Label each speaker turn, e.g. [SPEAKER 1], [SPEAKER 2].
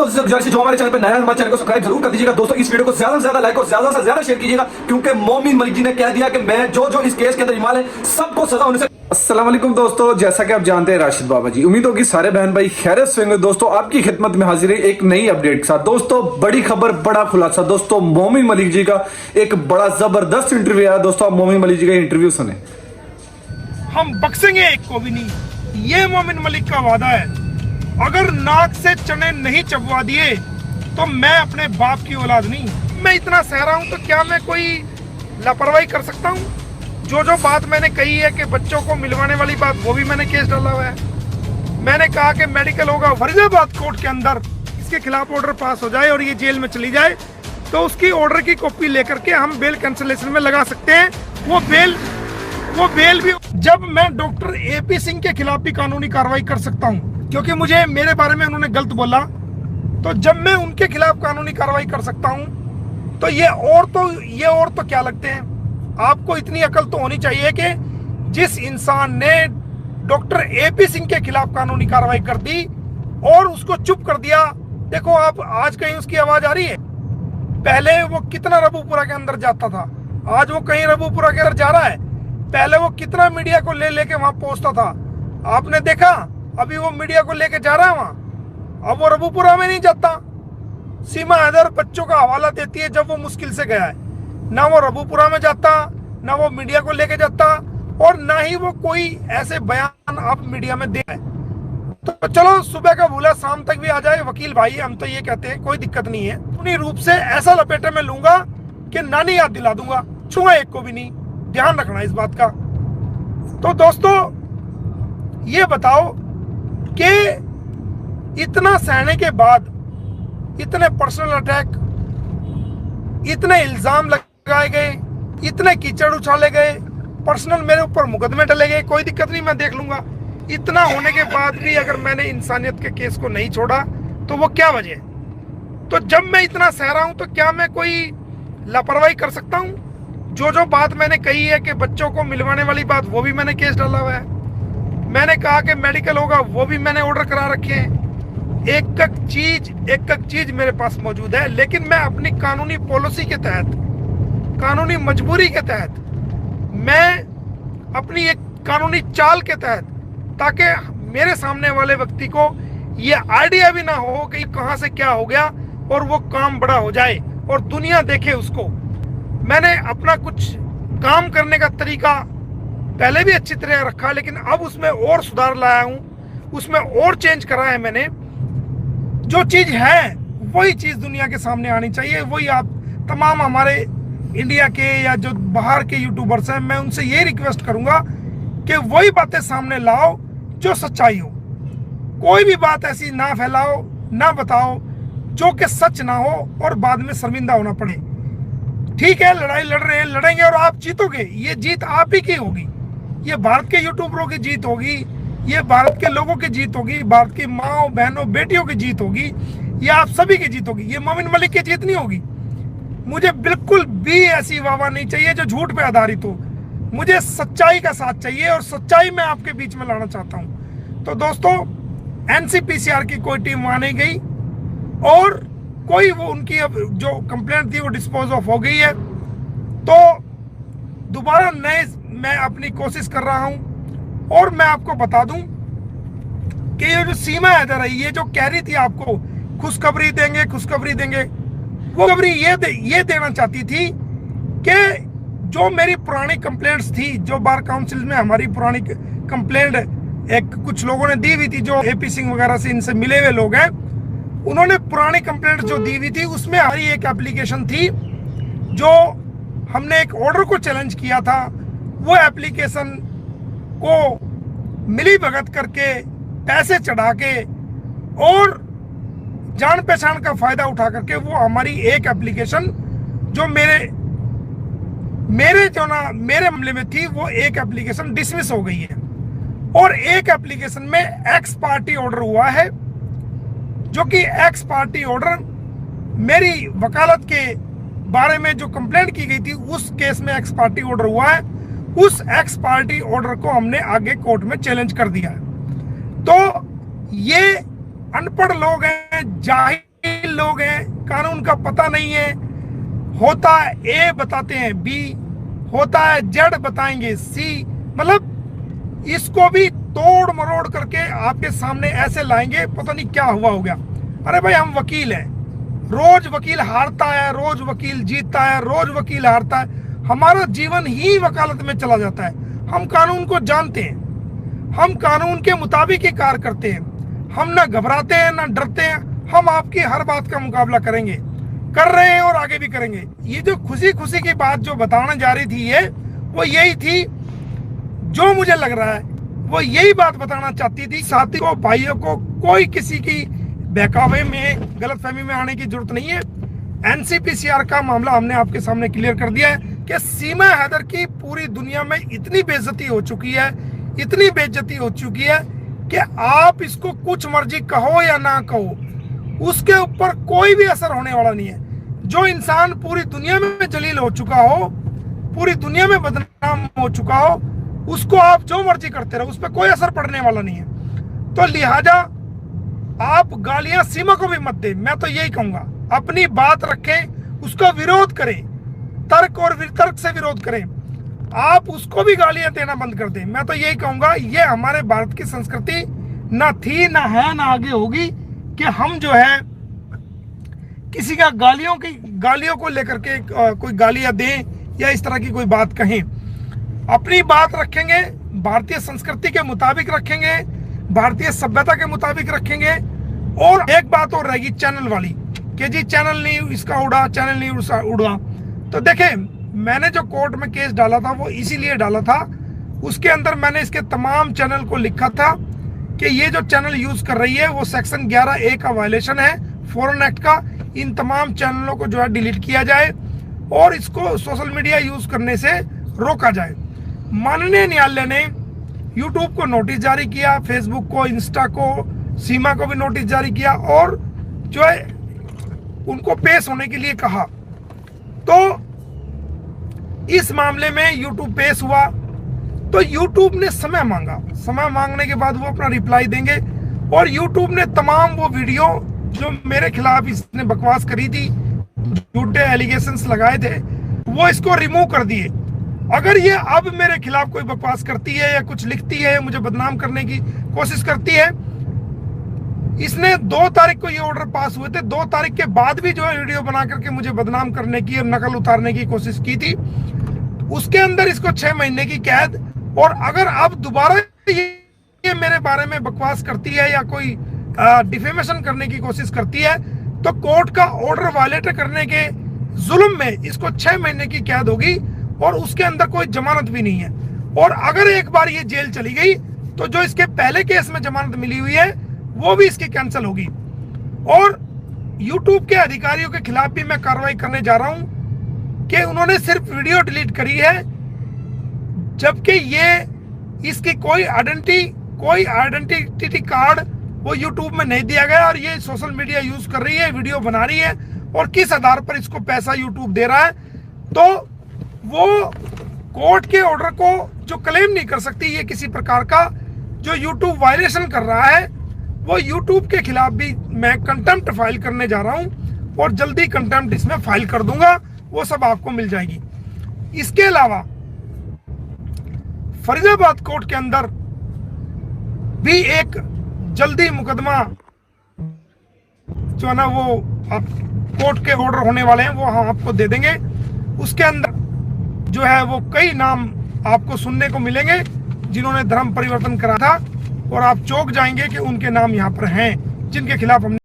[SPEAKER 1] दोस्तों गुजारिश है, जो हमारे चैनल पे नया है हमारे चैनल को सब्सक्राइब जरूर कर दीजिएगा दोस्तों। इस वीडियो को ज्यादा से ज्यादा लाइक और ज्यादा से ज्यादा शेयर कीजिएगा, क्योंकि मोमिन मलिक जी ने कह दिया कि मैं जो इस केस के अंदर इमाल है सबको सजा होने से।
[SPEAKER 2] अस्सलाम वालेकुम दोस्तों, जैसा कि आप जानते हैं राशिद बाबा जी, उम्मीद होगी सारे बहन भाई खैरियत से होंगे। दोस्तों आपकी खिदमत में हाजिर है एक नई अपडेट के साथ। दोस्तों बड़ी खबर, बड़ा खुलासा। दोस्तों मोमिन मलिक जी का एक बड़ा जबरदस्त इंटरव्यू आया। दोस्तों आप मोमिन मलिक जी का इंटरव्यू सुने।
[SPEAKER 3] हम बख्शेंगे एक को भी नहीं, ये मोमिन मलिक का वादा है। अगर नाक से चने नहीं चबवा दिए तो मैं अपने बाप की औलाद नहीं। मैं इतना सह रहा हूं तो क्या मैं कोई लापरवाही कर सकता हूं? जो बात मैंने कही है कि बच्चों को मिलवाने वाली बात, वो भी मैंने केस डाला हुआ है। मैंने कहा कि मेडिकल होगा फरीदाबाद कोर्ट के अंदर, इसके खिलाफ ऑर्डर पास हो जाए और ये जेल में चली जाए तो उसकी ऑर्डर की कॉपी लेकर के हम बेल कैंसिलेशन में लगा सकते हैं। वो बेल भी जब मैं डॉक्टर एपी सिंह के खिलाफ भी कानूनी कार्रवाई कर सकता हूं, क्योंकि मुझे मेरे बारे में उन्होंने गलत बोला। तो जब मैं उनके खिलाफ कानूनी कार्रवाई कर सकता हूं तो ये और तो क्या लगते हैं? आपको इतनी अकल तो होनी चाहिए कि जिस इंसान ने डॉक्टर एपी सिंह के खिलाफ कानूनी कार्रवाई कर दी और उसको चुप कर दिया, देखो आप आज कहीं उसकी आवाज आ रही है? पहले वो कितना रबूपुरा के अंदर जाता था, आज वो कहीं रबूपुरा के अंदर जा रहा है। पहले वो कितना मीडिया को लेके वहां पहुंचता था, आपने देखा? अभी वो मीडिया को लेके जा रहा है वहां, अब वो रबूपुरा में नहीं जाता। सीमा हैदर बच्चों का हवाला देती है जब वो मुश्किल से गया है, ना वो रबूपुरा में जाता, ना वो मीडिया को लेके जाता, और ना ही वो कोई ऐसे बयान आप मीडिया में दे। तो चलो सुबह का भूला शाम तक भी आ जाए वकील भाई, हम तो ये कहते हैं कोई दिक्कत नहीं है। अपनी रूप से ऐसा लपेटे में लूंगा कि नानी याद दिला दूंगा, छूंगा एक को भी नहीं। ध्यान रखना इस बात का। तो दोस्तों ये बताओ कि इतना सहने के बाद, इतने पर्सनल अटैक, इतने इल्जाम लगाए गए, इतने कीचड़ उछाले गए, पर्सनल मेरे ऊपर मुकदमे डले गए, कोई दिक्कत नहीं मैं देख लूंगा। इतना होने के बाद भी अगर मैंने इंसानियत के केस को नहीं छोड़ा तो वो क्या वजह? तो जब मैं इतना सह रहा हूं तो क्या मैं कोई लापरवाही कर सकता हूं? जो बात मैंने कही है कि बच्चों को मिलवाने वाली बात, वो भी मैंने केस डाला हुआ है। मैंने कहा कि मेडिकल होगा, वो भी मैंने ऑर्डर करा रखे हैं। एक एक चीज मेरे पास मौजूद है, लेकिन मैं अपनी कानूनी पॉलिसी के तहत, कानूनी मजबूरी के तहत, मैं अपनी एक कानूनी चाल के तहत, ताकि मेरे सामने वाले व्यक्ति को ये आइडिया भी ना हो कि कहां से क्या हो गया और वो काम बड़ा हो जाए और दुनिया देखे उसको। मैंने अपना कुछ काम करने का तरीका पहले भी अच्छी तरह रखा, लेकिन अब उसमें और सुधार लाया हूं, उसमें और चेंज करा है मैंने। जो चीज है वही चीज दुनिया के सामने आनी चाहिए। वही आप तमाम हमारे इंडिया के या जो बाहर के यूट्यूबर्स हैं, मैं उनसे ये रिक्वेस्ट करूंगा कि वही बातें सामने लाओ जो सच्चाई हो। कोई भी बात ऐसी ना फैलाओ, ना बताओ जो कि सच ना हो और बाद में शर्मिंदा होना पड़े। ठीक है, लड़ाई लड़ रहे हैं, लड़ेंगे और आप जीतोगे। ये जीत आप ही की होगी, ये भारत के यूट्यूबरों की जीत होगी, ये भारत के लोगों की जीत होगी, भारत की माओ बहनों बेटियों की जीत होगी, ये आप सभी की जीत होगी। ये मोमिन मलिक की जीत नहीं होगी। मुझे बिल्कुल भी ऐसी वाहवाही नहीं चाहिए जो झूठ पे आधारित हो। मुझे सच्चाई का साथ चाहिए और सच्चाई मैं आपके बीच में लाना चाहता हूं। तो दोस्तों एनसीपीसीआर की कोई टीम वहां नहीं गई और कोई वो उनकी अब जो कंप्लेंट थी वो डिस्पोज ऑफ हो गई है। तो दोबारा नए मैं अपनी कोशिश कर रहा हूं और मैं आपको बता दूं कि ये जो सीमा हैदर है, ये जो कह रही थी आपको खुशखबरी देंगे, वो खबरी ये देना चाहती थी कि जो मेरी पुरानी कंप्लेंट्स थी, जो बार काउंसिल में हमारी पुरानी कंप्लेंट एक कुछ लोगों ने दी हुई थी, जो एपी सिंह वगैरह से इनसे मिले हुए लोग हैं, उन्होंने पुरानी कंप्लेंट जो दी हुई थी उसमें हमारी एक एप्लीकेशन थी जो हमने एक ऑर्डर को चैलेंज किया था। वो एप्लीकेशन को मिली भगत करके, पैसे चढ़ा के और जान पहचान का फायदा उठा करके वो हमारी एक एप्लीकेशन जो मेरे मामले में थी, वो एक एप्लीकेशन डिसमिस हो गई है और एक एप्लीकेशन में एक्स पार्टी ऑर्डर हुआ है, जो कि एक्स पार्टी ऑर्डर मेरी वकालत के बारे में जो कंप्लेंट की गई थी उस केस में एक्स पार्टी ऑर्डर हुआ है। उस एक्स पार्टी ऑर्डर को हमने आगे कोर्ट में चैलेंज कर दिया है। तो ये अनपढ़ लोग हैं, जाहिल लोग हैं, कानून का पता नहीं है। होता है ए बताते हैं बी, होता है जेड बताएंगे सी, मतलब इसको भी तोड़ मरोड़ करके आपके सामने ऐसे लाएंगे, पता नहीं क्या हुआ हो गया। अरे भाई हम वकील हैं, रोज वकील हारता है, रोज वकील जीतता है, रोज वकील हारता है। हमारा जीवन ही वकालत में चला जाता है। हम कानून को जानते हैं, हम कानून के मुताबिक ही कार्य करते हैं। हम ना घबराते हैं ना डरते हैं। हम आपकी हर बात का मुकाबला करेंगे, कर रहे हैं और आगे भी करेंगे। ये जो खुशी खुशी की बात जो बताने जा रही थी, ये वो यही थी, जो मुझे लग रहा है वो यही बात बताना चाहती थी। साथियों भाइयों को कोई किसी की बहकावे में, गलतफहमी में आने की जरूरत नहीं है। एनसीपीसीआर का मामला हमने आपके सामने क्लियर कर दिया है कि सीमा हैदर की पूरी दुनिया में इतनी बेइज्जती हो चुकी है, इतनी बेइज्जती हो चुकी है कि आप इसको कुछ मर्जी कहो या ना कहो, उसके ऊपर कोई भी असर होने वाला नहीं है। जो इंसान पूरी दुनिया में जलील हो चुका हो, पूरी दुनिया में बदनाम हो चुका हो, उसको आप जो मर्जी करते रहो, उस पर कोई असर पड़ने वाला नहीं है। तो लिहाजा आप गालियां सीमा को भी मत दें। मैं तो यही कहूंगा, अपनी बात रखें, उसका विरोध करें, तर्क और वितर्क से विरोध करें। आप उसको भी गालियां देना बंद कर दें। मैं तो यही कहूंगा, ये हमारे भारत की संस्कृति ना थी, ना है, ना आगे होगी कि हम जो है किसी का गालियों को लेकर के कोई गालियां दें या इस तरह की कोई बात कहें। अपनी बात रखेंगे, भारतीय संस्कृति के मुताबिक रखेंगे, भारतीय सभ्यता के मुताबिक रखेंगे। और एक बात और रहेगी चैनल वाली, कि जी चैनल नहीं इसका उड़ा, चैनल नहीं उड़ा। तो देखें, मैंने जो कोर्ट में केस डाला था वो इसीलिए डाला था, उसके अंदर मैंने इसके तमाम चैनल को लिखा था कि ये जो चैनल यूज कर रही है वो सेक्शन 11A का वायलेशन है फॉरेन एक्ट का। इन तमाम चैनलों को जो है डिलीट किया जाए और इसको सोशल मीडिया यूज करने से रोका जाए। माननीय न्यायालय ने यूट्यूब को नोटिस जारी किया, फेसबुक को, इंस्टा को, सीमा को भी नोटिस जारी किया और जो है उनको पेश होने के लिए कहा। तो इस मामले में यूट्यूब पेश हुआ, तो यूट्यूब ने समय मांगा। समय मांगने के बाद वो अपना रिप्लाई देंगे। और यूट्यूब ने तमाम वो वीडियो जो मेरे खिलाफ इसने बकवास करी थी, झूठे एलिगेशंस लगाए थे, वो इसको रिमूव कर दिए। अगर ये अब मेरे खिलाफ कोई बकवास करती है या कुछ लिखती है, मुझे बदनाम करने की कोशिश करती है, इसने 2 तारीख को ये ऑर्डर पास हुए थे, 2 तारीख के बाद भी जो है वीडियो बना करके मुझे बदनाम करने की और नकल उतारने की कोशिश की थी। उसके अंदर इसको 6 महीने की कैद। और अगर अब दोबारा ये मेरे बारे में बकवास करती है या कोई डिफेमेशन करने की कोशिश करती है, तो कोर्ट का ऑर्डर वायलेट करने के जुल्म में इसको 6 महीने की कैद होगी और उसके अंदर कोई जमानत भी नहीं है। और अगर एक बार ये जेल चली गई तो जो इसके पहले केस में जमानत मिली हुई है वो भी इसकी कैंसिल होगी। और YouTube के अधिकारियों के खिलाफ भी मैं कार्रवाई करने जा रहा हूं कि उन्होंने सिर्फ वीडियो डिलीट करी है, जबकि ये इसकी कोई आइडेंटिटी कार्ड वो YouTube में नहीं दिया गया और ये सोशल मीडिया यूज कर रही है, वीडियो बना रही है और किस आधार पर इसको पैसा YouTube दे रहा है। तो वो कोर्ट के ऑर्डर को जो क्लेम नहीं कर सकती ये किसी प्रकार का जो YouTube वायलेशन कर रहा है, वो YouTube के खिलाफ भी मैं कंटेम्प्ट फाइल करने जा रहा हूं और जल्दी कंटेम्प्ट इसमें फाइल कर दूंगा, वो सब आपको मिल जाएगी। इसके अलावा फरीदाबाद कोर्ट के अंदर भी एक जल्दी मुकदमा जो है ना वो आप कोर्ट के ऑर्डर होने वाले हैं, वो हम आपको दे देंगे। उसके अंदर जो है वो कई नाम आपको सुनने को मिलेंगे जिन्होंने धर्म परिवर्तन करा था और आप चौंक जाएंगे कि उनके नाम यहाँ पर हैं जिनके खिलाफ हमने